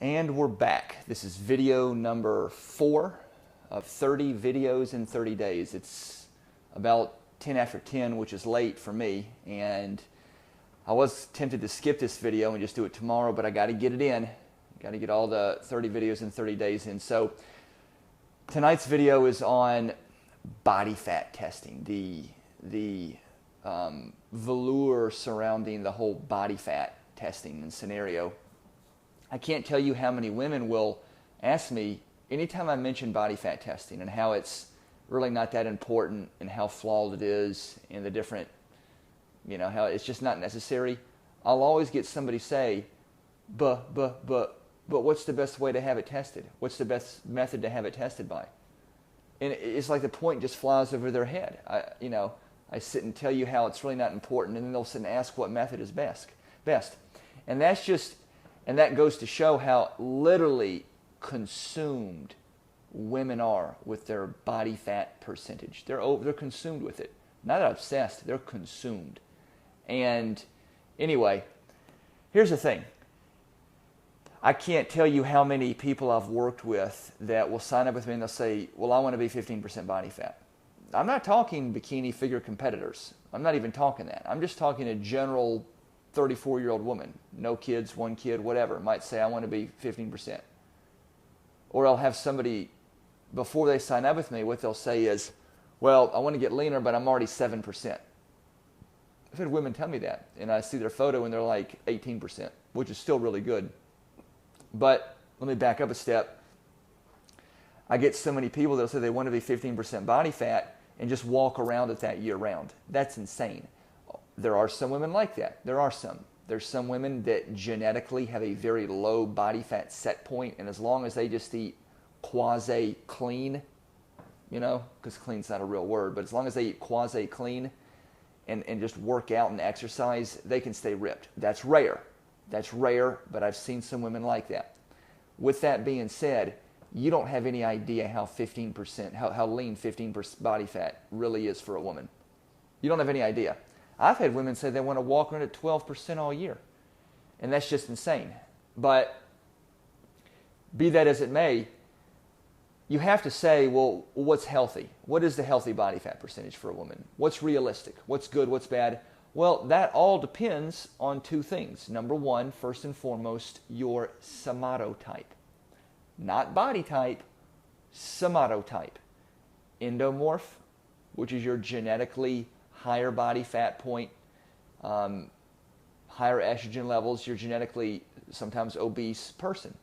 And we're back. This is video number 4 of 30 videos in 30 days. It's about 10 after 10, which is late for me. And I was tempted to skip this video and just do it tomorrow, but I got to get it in. Got to get all the 30 videos in 30 days in. So tonight's video is on body fat testing, the velour surrounding the whole body fat testing and scenario. I can't tell you how many women will ask me anytime I mention body fat testing and how it's really not that important and how flawed it is and the different, how it's just not necessary. I'll always get somebody say, but what's the best way to have it tested? What's the best method to have it tested by? And it's like the point just flies over their head. I sit and tell you how it's really not important, and then they'll sit and ask what method is best. And that goes to show how literally consumed women are with their body fat percentage. They're consumed with it. Not obsessed, they're consumed. And anyway, here's the thing. I can't tell you how many people I've worked with that will sign up with me and they'll say, well, I want to be 15% body fat. I'm not talking bikini figure competitors. I'm not even talking that. I'm just talking a general 34-year-old woman, no kids, one kid, whatever, might say, I want to be 15%. Or I'll have somebody, before they sign up with me, what they'll say is, well, I want to get leaner, but I'm already 7%. I've had women tell me that, and I see their photo and they're like 18%, which is still really good. But let me back up a step. I get so many people that'll say they want to be 15% body fat and just walk around at that year round. That's insane. There are some women like that. There's some women that genetically have a very low body fat set point, and as long as they just eat quasi-clean, because clean's not a real word, but as long as they eat quasi-clean and just work out and exercise, they can stay ripped. That's rare, but I've seen some women like that. With that being said, you don't have any idea how lean 15% body fat really is for a woman. You don't have any idea. I've had women say they want to walk around at 12% all year. And that's just insane. But be that as it may, you have to say, well, what's healthy? What is the healthy body fat percentage for a woman? What's realistic? What's good? What's bad? Well, that all depends on two things. Number one, first and foremost, your somatotype. Not body type, somatotype. Endomorph, which is your genetically higher body fat point, higher estrogen levels, you're genetically sometimes obese person.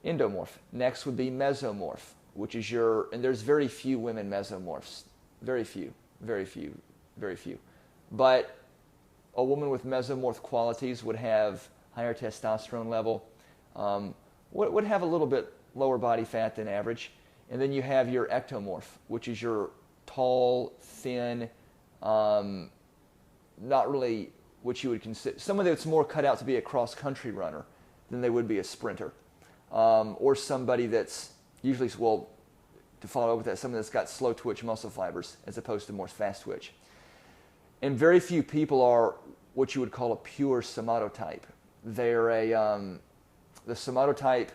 Endomorph. Next would be mesomorph, which is and there's very few women mesomorphs. Very few. But a woman with mesomorph qualities would have higher testosterone level, would have a little bit lower body fat than average. And then you have your ectomorph, which is your tall, thin, not really what you would consider, somebody that's more cut out to be a cross-country runner than they would be a sprinter, or somebody that's usually, to follow up with that, somebody that's got slow twitch muscle fibers as opposed to more fast twitch. And very few people are what you would call a pure somatotype. They're the somatotype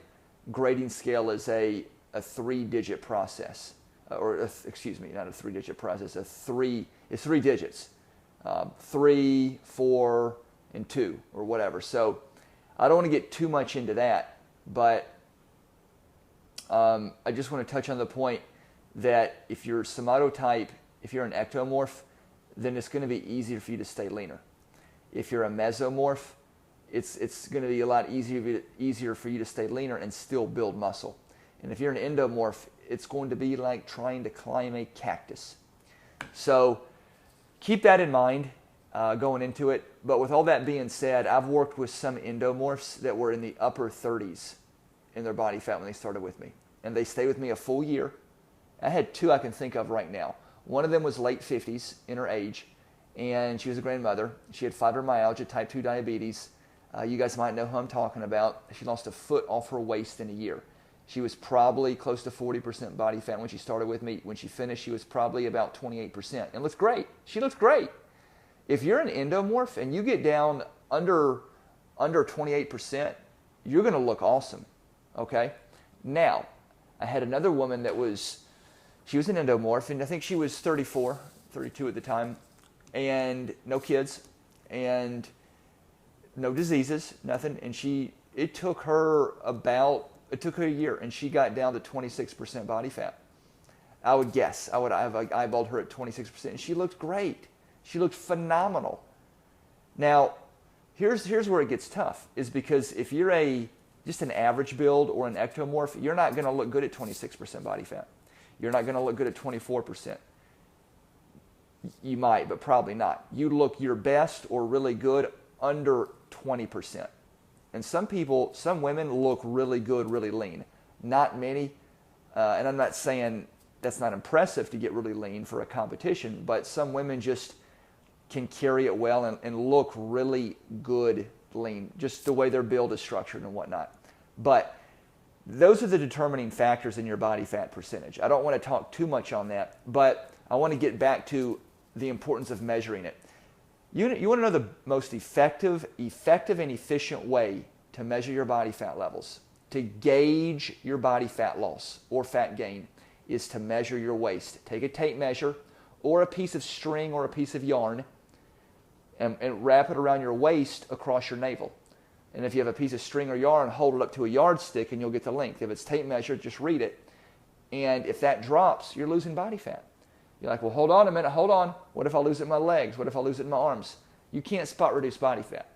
grading scale is a 3-digit process. Not a 3-digit process, it's 3 digits. 3, 4, and 2, or whatever. So I don't want to get too much into that, but I just want to touch on the point that if you're somatotype, if you're an ectomorph, then it's going to be easier for you to stay leaner. If you're a mesomorph, it's going to be a lot easier for you to stay leaner and still build muscle. And if you're an endomorph, it's going to be like trying to climb a cactus. So keep that in mind going into it. But with all that being said, I've worked with some endomorphs that were in the upper 30s in their body fat when they started with me. And they stayed with me a full year. I had 2 I can think of right now. One of them was late 50s in her age, and she was a grandmother. She had fibromyalgia, type 2 diabetes. You guys might know who I'm talking about. She lost a foot off her waist in a year. She was probably close to 40% body fat when she started with me. When she finished, she was probably about 28%. And looked great. She looked great. If you're an endomorph and you get down under 28%, you're going to look awesome. Okay? Now, I had another woman she was an endomorph, and I think she was 34, 32 at the time, and no kids, and no diseases, nothing. And it took her a year, and she got down to 26% body fat. I would guess. I've eyeballed her at 26%, and she looked great. She looked phenomenal. Now, here's where it gets tough, is because if you're just an average build or an ectomorph, you're not going to look good at 26% body fat. You're not going to look good at 24%. You might, but probably not. You look your best or really good under 20%. And some women look really good, really lean. Not many. And I'm not saying that's not impressive to get really lean for a competition, but some women just can carry it well and look really good lean, just the way their build is structured and whatnot. But those are the determining factors in your body fat percentage. I don't want to talk too much on that, but I want to get back to the importance of measuring it. You want to know the most effective and efficient way to measure your body fat levels, to gauge your body fat loss or fat gain, is to measure your waist. Take a tape measure or a piece of string or a piece of yarn and wrap it around your waist across your navel. And if you have a piece of string or yarn, hold it up to a yardstick and you'll get the length. If it's tape measured, just read it. And if that drops, you're losing body fat. You're like, well, hold on a minute, hold on. What if I lose it in my legs? What if I lose it in my arms? You can't spot reduce body fat.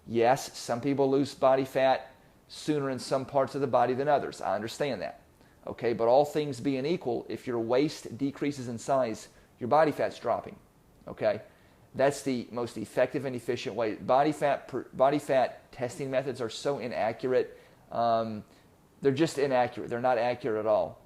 Yes, some people lose body fat sooner in some parts of the body than others. I understand that. Okay, but all things being equal, if your waist decreases in size, your body fat's dropping. Okay? That's the most effective and efficient way. Body fat testing methods are so inaccurate. They're just inaccurate. They're not accurate at all.